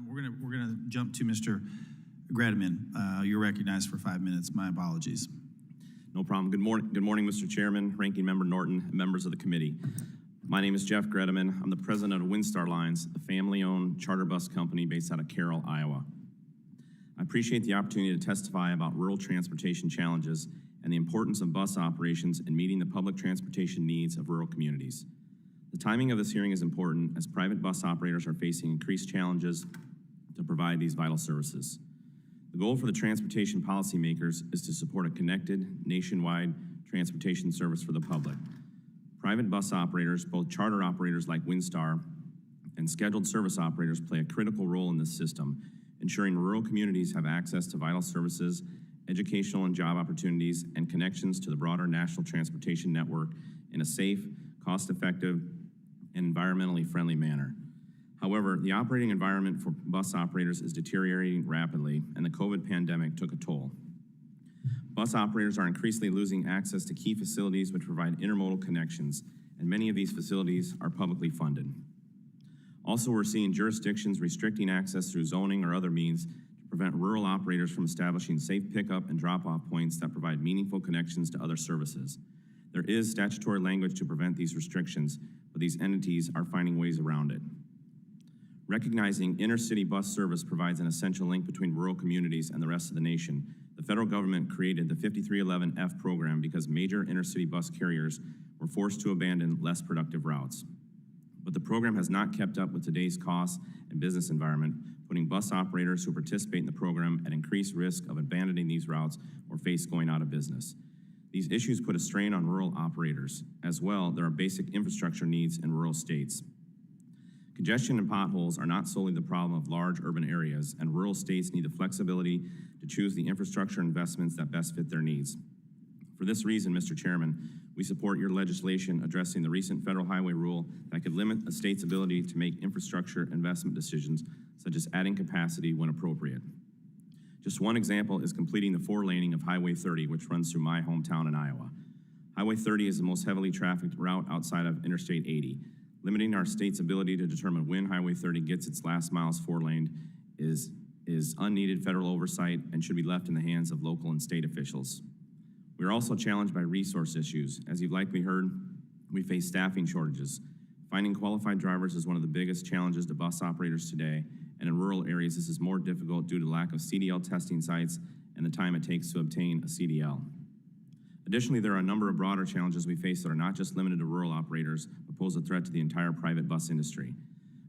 We're gonna jump to Mr. Greteman. You're recognized for 5 minutes. My apologies. No problem. Good morning, Mr. Chairman, Ranking Member Norton, and members of the committee. My name is Jeff Greteman. I'm the president of Windstar Lines, a family-owned charter bus company based out of Carroll, Iowa. I appreciate the opportunity to testify about rural transportation challenges and the importance of bus operations in meeting the public transportation needs of rural communities. The timing of this hearing is important as private bus operators are facing increased challenges to provide these vital services. The goal for the transportation policymakers is to support a connected, nationwide transportation service for the public. Private bus operators, both charter operators like Windstar and scheduled service operators, play a critical role in this system, ensuring rural communities have access to vital services, educational and job opportunities, and connections to the broader national transportation network in a safe, cost-effective, and environmentally friendly manner. However, the operating environment for bus operators is deteriorating rapidly, and the COVID pandemic took a toll. Bus operators are increasingly losing access to key facilities which provide intermodal connections, and many of these facilities are publicly funded. Also, we're seeing jurisdictions restricting access through zoning or other means to prevent rural operators from establishing safe pickup and drop-off points that provide meaningful connections to other services. There is statutory language to prevent these restrictions, but these entities are finding ways around it. Recognizing intercity bus service provides an essential link between rural communities and the rest of the nation, the federal government created the 5311F program because major intercity bus carriers were forced to abandon less productive routes. But the program has not kept up with today's costs and business environment, putting bus operators who participate in the program at increased risk of abandoning these routes or face going out of business. These issues put a strain on rural operators. As well, there are basic infrastructure needs in rural states. Congestion and potholes are not solely the problem of large urban areas, and rural states need the flexibility to choose the infrastructure investments that best fit their needs. For this reason, Mr. Chairman, we support your legislation addressing the recent federal highway rule that could limit a state's ability to make infrastructure investment decisions, such as adding capacity when appropriate. Just one example is completing the 4-laning of Highway 30, which runs through my hometown in Iowa. Highway 30 is the most heavily trafficked route outside of Interstate 80. Limiting our state's ability to determine when Highway 30 gets its last miles 4-laned is unneeded federal oversight and should be left in the hands of local and state officials. We are also challenged by resource issues. As you've likely heard, we face staffing shortages. Finding qualified drivers is one of the biggest challenges to bus operators today, and in rural areas this is more difficult due to lack of CDL testing sites and the time it takes to obtain a CDL. Additionally, there are a number of broader challenges we face that are not just limited to rural operators, but pose a threat to the entire private bus industry.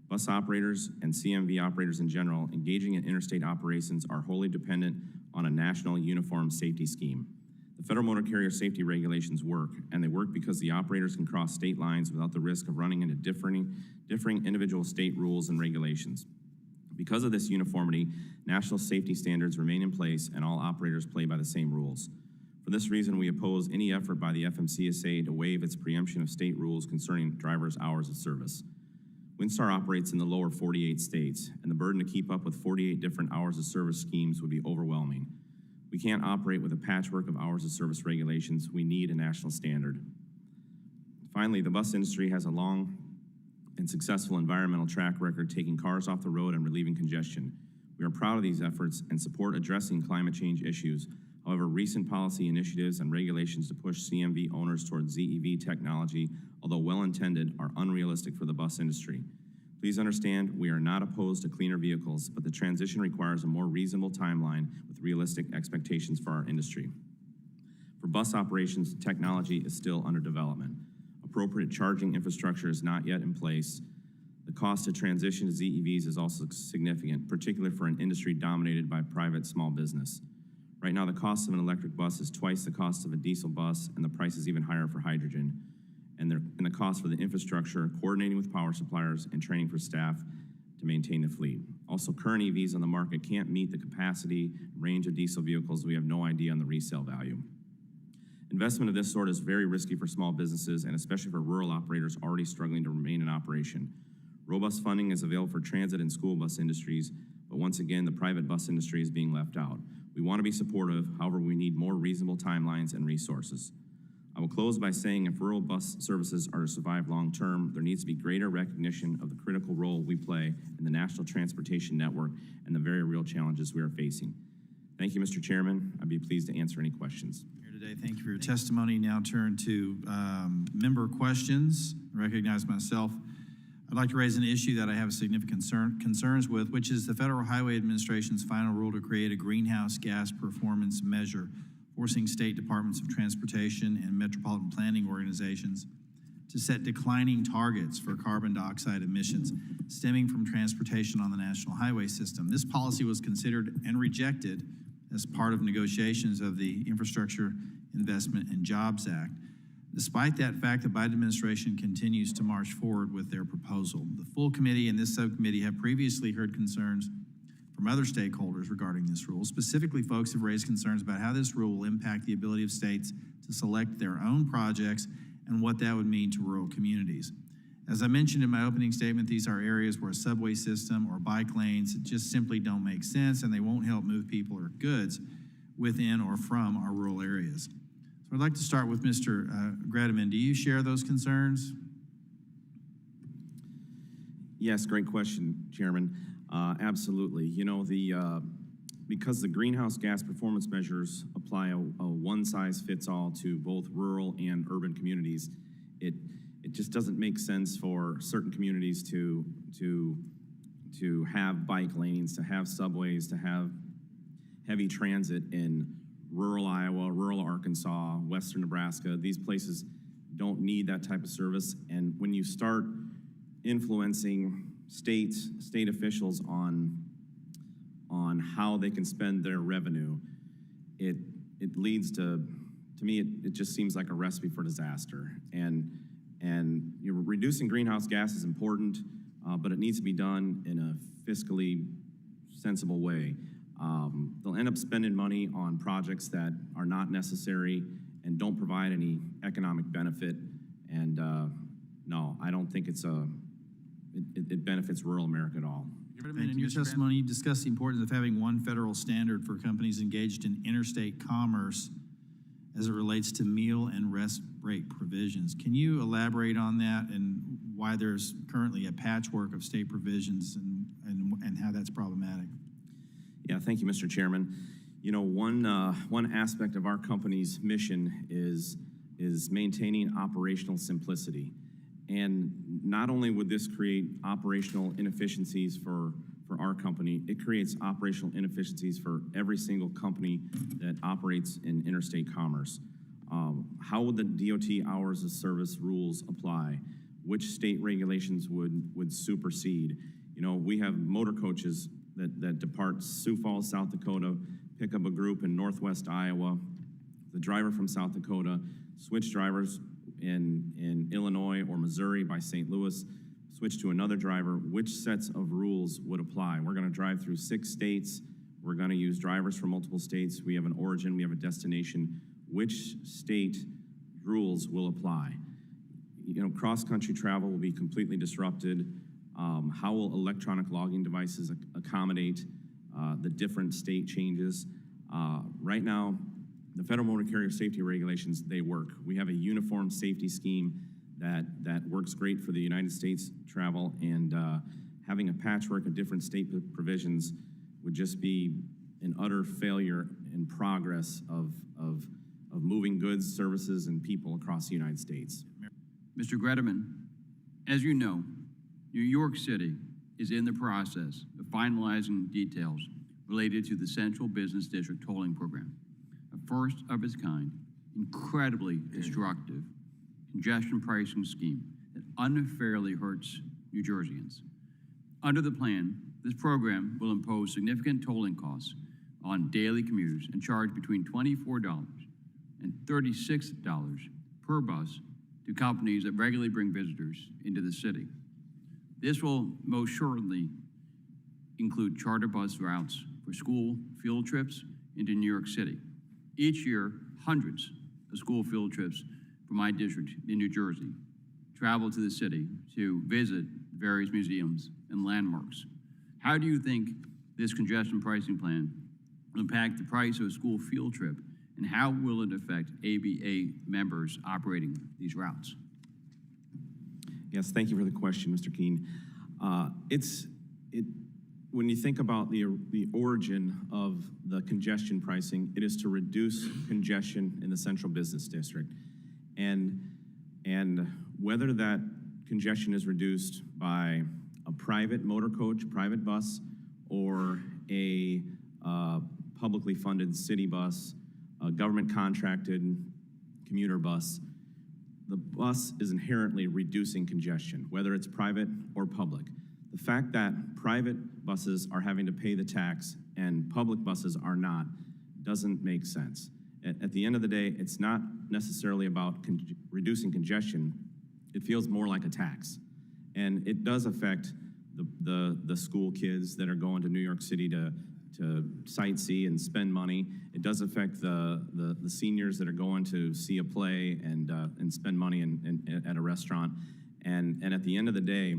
Bus operators and CMV operators in general engaging in interstate operations are wholly dependent on a national uniform safety scheme. The Federal Motor Carrier Safety Regulations work, and they work because the operators can cross state lines without the risk of running into differing individual state rules and regulations. Because of this uniformity, national safety standards remain in place and all operators play by the same rules. For this reason, we oppose any effort by the FMCSA to waive its preemption of state rules concerning drivers' hours of service. Windstar operates in the lower 48 states, and the burden to keep up with 48 different hours of service schemes would be overwhelming. We can't operate with a patchwork of hours of service regulations. We need a national standard. Finally, the bus industry has a long and successful environmental track record taking cars off the road and relieving congestion. We are proud of these efforts and support addressing climate change issues. However, recent policy initiatives and regulations to push CMV owners towards ZEV technology, although well-intended, are unrealistic for the bus industry. Please understand, we are not opposed to cleaner vehicles, but the transition requires a more reasonable timeline with realistic expectations for our industry. For bus operations, technology is still under development. Appropriate charging infrastructure is not yet in place. The cost to transition to ZEVs is also significant, particularly for an industry dominated by private small business. Right now, the cost of an electric bus is twice the cost of a diesel bus, and the price is even higher for hydrogen. And the cost for the infrastructure, coordinating with power suppliers, and training for staff to maintain the fleet. Also, current EVs on the market can't meet the capacity range of diesel vehicles. We have no idea on the resale value. Investment of this sort is very risky for small businesses, and especially for rural operators already struggling to remain in operation. Robust funding is available for transit and school bus industries, but once again, the private bus industry is being left out. We want to be supportive, however, we need more reasonable timelines and resources. I will close by saying if rural bus services are to survive long-term, there needs to be greater recognition of the critical role we play in the national transportation network and the very real challenges we are facing. Thank you, Mr. Chairman. I'd be pleased to answer any questions. Here today, thank you for your testimony. Now turn to member questions. I recognize myself. I'd like to raise an issue that I have significant concerns with, which is the Federal Highway Administration's final rule to create a greenhouse gas performance measure, forcing state departments of transportation and metropolitan planning organizations to set declining targets for carbon dioxide emissions stemming from transportation on the national highway system. This policy was considered and rejected as part of negotiations of the Infrastructure Investment and Jobs Act. Despite that fact, the Biden administration continues to march forward with their proposal. The full committee and this subcommittee have previously heard concerns from other stakeholders regarding this rule. Specifically, folks have raised concerns about how this rule will impact the ability of states to select their own projects and what that would mean to rural communities. As I mentioned in my opening statement, these are areas where a subway system or bike lanes just simply don't make sense, and they won't help move people or goods within or from our rural areas. So I'd like to start with Mr. Greteman. Do you share those concerns? Yes, great question, Chairman. Absolutely. You know, because the greenhouse gas performance measures apply a one-size-fits-all to both rural and urban communities, it just doesn't make sense for certain communities to have bike lanes, to have subways, to have heavy transit in rural Iowa, rural Arkansas, western Nebraska. These places don't need that type of service. And when you start influencing state officials on how they can spend their revenue, it leads to me, it just seems like a recipe for disaster. And reducing greenhouse gas is important, but it needs to be done in a fiscally sensible way. They'll end up spending money on projects that are not necessary and don't provide any economic benefit. And no, I don't think it benefits rural America at all. In your testimony, you discussed the importance of having one federal standard for companies engaged in interstate commerce as it relates to meal and rest break provisions. Can you elaborate on that and why there's currently a patchwork of state provisions and how that's problematic? Yeah, thank you, Mr. Chairman. You know, one aspect of our company's mission is maintaining operational simplicity. And not only would this create operational inefficiencies for our company, it creates operational inefficiencies for every single company that operates in interstate commerce. How would the DOT hours of service rules apply? Which state regulations would supersede? You know, we have motor coaches that depart Sioux Falls, South Dakota, pick up a group in northwest Iowa. The driver from South Dakota switch drivers in Illinois or Missouri by St. Louis, switch to another driver. Which sets of rules would apply? We're going to drive through 6 states. We're going to use drivers from multiple states. We have an origin, we have a destination. Which state rules will apply? You know, cross-country travel will be completely disrupted. How will electronic logging devices accommodate the different state changes? Right now, the Federal Motor Carrier Safety Regulations, they work. We have a uniform safety scheme that works great for the United States travel, and having a patchwork of different state provisions would just be an utter failure in progress of moving goods, services, and people across the United States. Mr. Greteman, as you know, New York City is in the process of finalizing details related to the Central Business District tolling program, a first of its kind, incredibly destructive congestion pricing scheme that unfairly hurts New Jerseyans. Under the plan, this program will impose significant tolling costs on daily commuters and charge between $24 and $36 per bus to companies that regularly bring visitors into the city. This will most surely include charter bus routes for school field trips into New York City. Each year, hundreds of school field trips from my district in New Jersey travel to the city to visit various museums and landmarks. How do you think this congestion pricing plan will impact the price of a school field trip And how will it affect ABA members operating these routes? Yes, thank you for the question, Mr. Keene. When you think about the origin of the congestion pricing, it is to reduce congestion in the central business district. And whether that congestion is reduced by a private motor coach, private bus, or a publicly funded city bus, a government contracted commuter bus, the bus is inherently reducing congestion, whether it's private or public. The fact that private buses are having to pay the tax and public buses are not doesn't make sense. At the end of the day, it's not necessarily about reducing congestion. It feels more like a tax. And it does affect the school kids that are going to New York City to sightsee and spend money. It does affect the seniors that are going to see a play and spend money at a restaurant. And at the end of the day,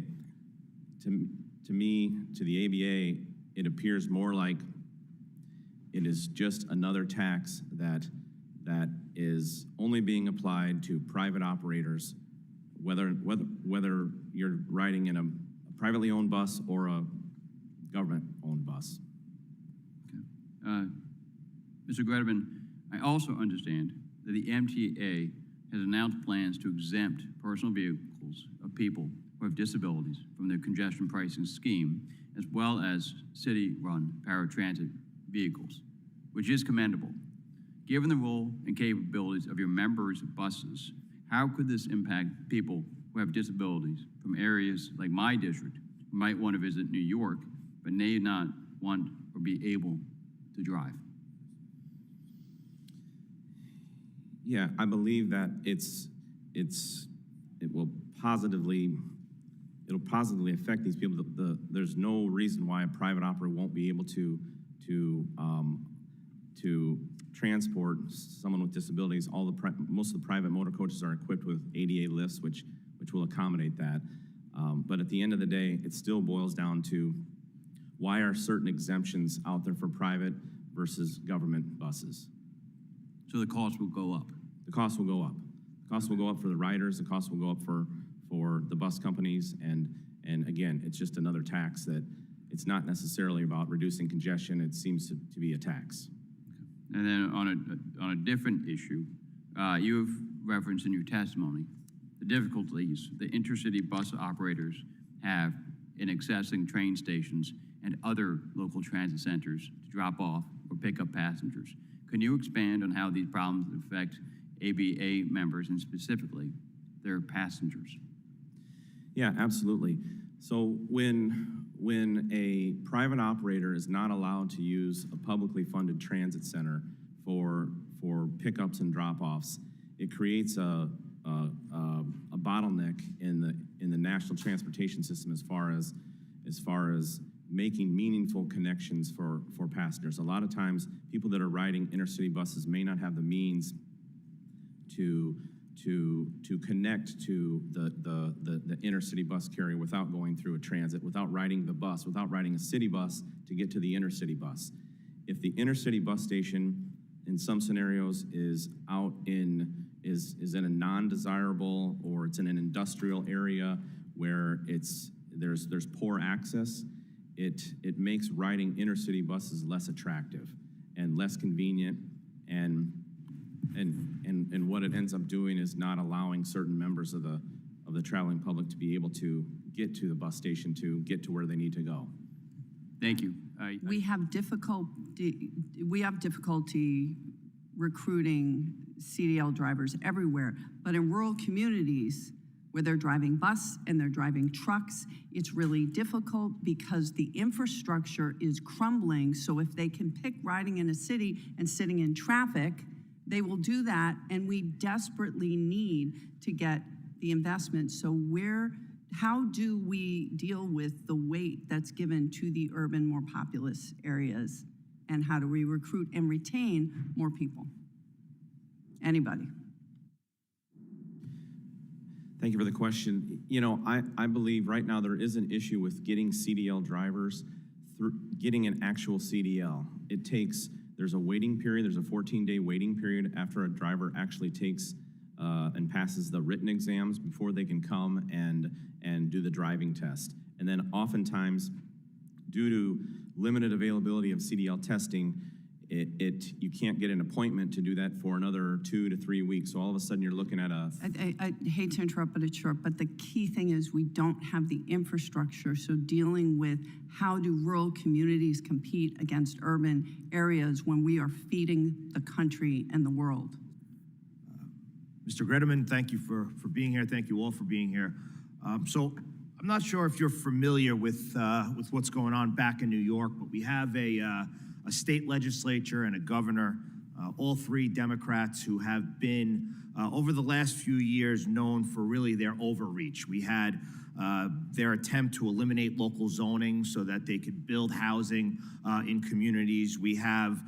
to me, to the ABA, it appears more like it is just another tax that is only being applied to private operators, whether you're riding in a privately owned bus or a government-owned bus. Mr. Greteman, I also understand that the MTA has announced plans to exempt personal vehicles of people who have disabilities from their congestion pricing scheme, as well as city-run paratransit vehicles, which is commendable. Given the role and capabilities of your members' buses, how could this impact people who have disabilities from areas like my district who might want to visit New York, but may not want or be able to drive? Yeah, I believe that it will positively affect these people. There's no reason why a private operator won't be able to transport someone with disabilities. Most of the private motor coaches are equipped with ADA lifts, which will accommodate that. But at the end of the day, it still boils down to why are certain exemptions out there for private versus government buses? So the cost will go up. The cost will go up. The cost will go up for the riders. The cost will go up for the bus companies. And again, it's just another tax that it's not necessarily about reducing congestion. It seems to be a tax. And then on a different issue, you have referenced in your testimony the difficulties the intercity bus operators have in accessing train stations and other local transit centers to drop off or pick up passengers. Can you expand on how these problems affect ABA members and specifically their passengers? Yeah, absolutely. So when a private operator is not allowed to use a publicly funded transit center for pickups and drop-offs, it creates a bottleneck in the national transportation system as far as making meaningful connections for passengers. A lot of times, people that are riding intercity buses may not have the means to connect to the intercity bus carrier without going through a transit, without riding the bus, without riding a city bus to get to the intercity bus. If the intercity bus station, in some scenarios, is in a non-desirable, or it's in an industrial area where there's poor access, it makes riding intercity buses less attractive and less convenient, and what it ends up doing is not allowing certain members of the traveling public to be able to get to the bus station to get to where they need to go. Thank you. We have difficulty recruiting CDL drivers everywhere, but in rural communities where they're driving bus and they're driving trucks, it's really difficult because the infrastructure is crumbling. So if they can pick riding in a city and sitting in traffic, they will do that, and we desperately need to get the investment. So how do we deal with the weight that's given to the urban, more populous areas? And how do we recruit and retain more people? Anybody? Thank you for the question. You know, I believe right now there is an issue with getting CDL drivers getting an actual CDL. There's a waiting period. There's a 14-day waiting period after a driver actually takes and passes the written exams before they can come and do the driving test. And then oftentimes, due to limited availability of CDL testing, you can't get an appointment to do that for another 2 to 3 weeks. So all of a sudden you're looking at I hate to interrupt, but it's short. But the key thing is we don't have the infrastructure. So dealing with how do rural communities compete against urban areas when we are feeding the country and the world? Mr. Greteman, thank you for being here. Thank you all for being here. So I'm not sure if you're familiar with what's going on back in New York, but we have a state legislature and a governor, all three Democrats who have been, over the last few years, known for really their overreach. We had their attempt to eliminate local zoning so that they could build housing in communities. We have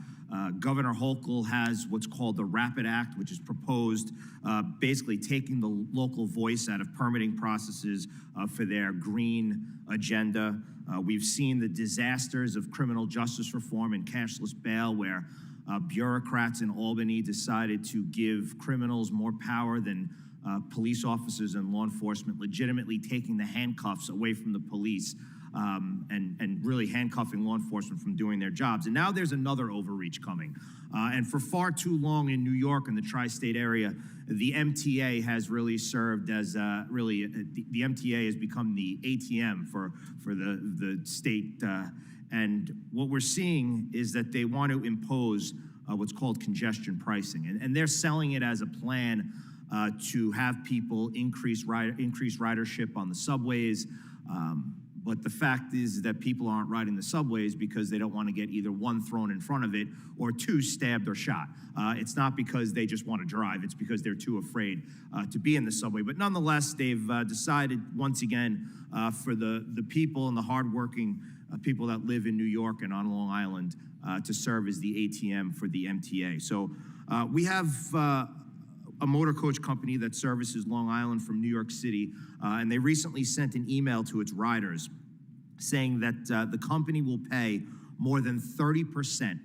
Governor Hochul has what's called the Rapid Act, which is proposed basically taking the local voice out of permitting processes for their green agenda. We've seen the disasters of criminal justice reform and cashless bail, where bureaucrats in Albany decided to give criminals more power than police officers and law enforcement, legitimately taking the handcuffs away from the police and really handcuffing law enforcement from doing their jobs. And now there's another overreach coming. And for far too long in New York and the tri-state area, the MTA has really served as the MTA has become the ATM for the state. And what we're seeing is that they want to impose what's called congestion pricing. And they're selling it as a plan to have people increase ridership on the subways. But the fact is that people aren't riding the subways because they don't want to get either one, thrown in front of it, or two, stabbed or shot. It's not because they just want to drive, it's because they're too afraid to be in the subway. But nonetheless, they've decided once again for the people and the hardworking people that live in New York and on Long Island to serve as the ATM for the MTA. So we have a motor coach company that services Long Island from New York City, and they recently sent an email to its riders saying that the company will pay more than 30%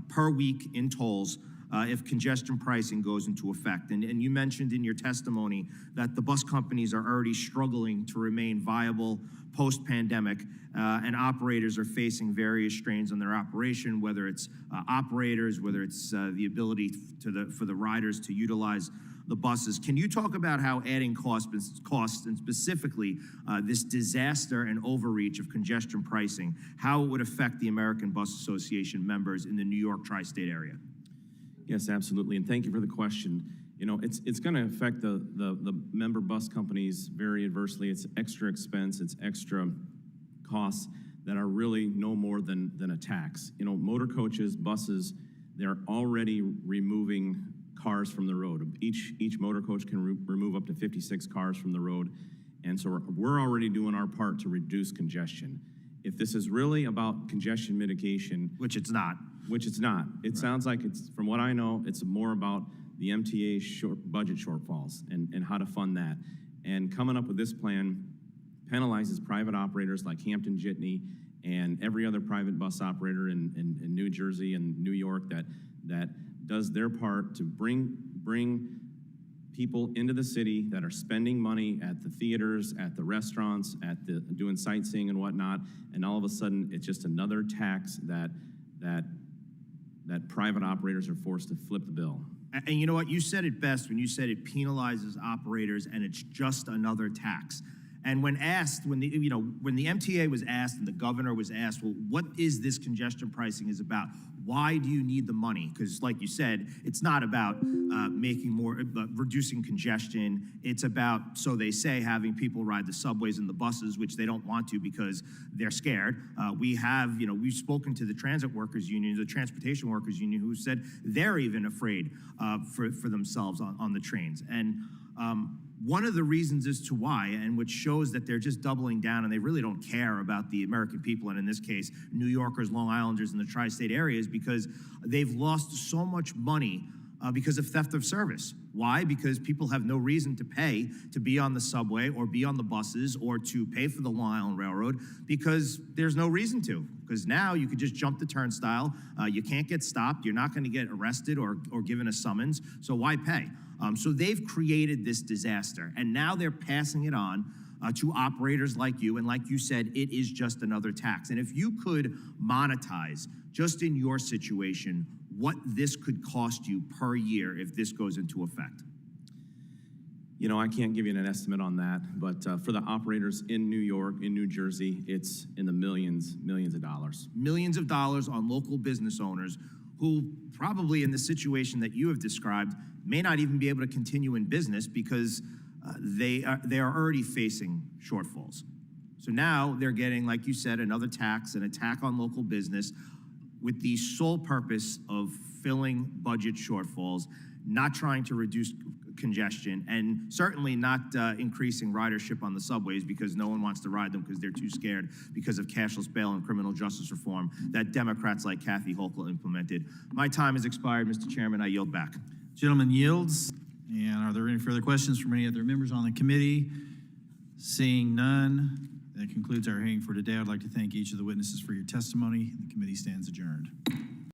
per week in tolls if congestion pricing goes into effect. And you mentioned in your testimony that the bus companies are already struggling to remain viable post-pandemic, and operators are facing various strains on their operation, whether it's operators, whether it's the ability for the riders to utilize the buses. Can you talk about how adding costs and specifically this disaster and overreach of congestion pricing, how it would affect the American Bus Association members in the New York tri-state area? Yes, absolutely, and thank you for the question. You know, it's going to affect the member bus companies very adversely. It's extra expense, it's extra costs that are really no more than a tax. You know, motor coaches, buses, they're already removing cars from the road. Each motor coach can remove up to 56 cars from the road, and so we're already doing our part to reduce congestion. If this is really about congestion mitigation, Which it's not. It sounds like it's, from what I know, it's more about the MTA's budget shortfalls and how to fund that. And coming up with this plan penalizes private operators like Hampton Jitney and every other private bus operator in New Jersey and New York that does their part to bring people into the city that are spending money at the theaters, at the restaurants, doing sightseeing and whatnot, and all of a sudden it's just another tax that private operators are forced to flip the bill. And you know what? You said it best when you said it penalizes operators and it's just another tax. And when asked, when the MTA was asked and the governor was asked, well, what is this congestion pricing is about? Why do you need the money? Because like you said, it's not about reducing congestion. It's about, so they say, having people ride the subways and the buses, which they don't want to because they're scared. We've spoken to the transit workers union, the transportation workers union, who said they're even afraid for themselves on the trains. And one of the reasons as to why, and which shows that they're just doubling down and they really don't care about the American people, and in this case, New Yorkers, Long Islanders, and the tri-state area, is because they've lost so much money because of theft of service. Why? Because people have no reason to pay to be on the subway or be on the buses or to pay for the Long Island Railroad because there's no reason to. Because now you could just jump the turnstile. You can't get stopped. You're not going to get arrested or given a summons. So why pay? So they've created this disaster, and now they're passing it on to operators like you. And like you said, it is just another tax. And if you could monetize, just in your situation, what this could cost you per year if this goes into effect. You know, I can't give you an estimate on that, but for the operators in New York, in New Jersey, it's in the millions of dollars. Millions of dollars on local business owners who probably in the situation that you have described may not even be able to continue in business because they are already facing shortfalls. So now they're getting, like you said, another tax, an attack on local business with the sole purpose of filling budget shortfalls, not trying to reduce congestion, and certainly not increasing ridership on the subways because no one wants to ride them because they're too scared because of cashless bail and criminal justice reform that Democrats like Kathy Hochul implemented. My time has expired, Mr. Chairman. I yield back. Gentleman yields. And are there any further questions from any other members on the committee? Seeing none, that concludes our hearing for today. I'd like to thank each of the witnesses for your testimony. The committee stands adjourned.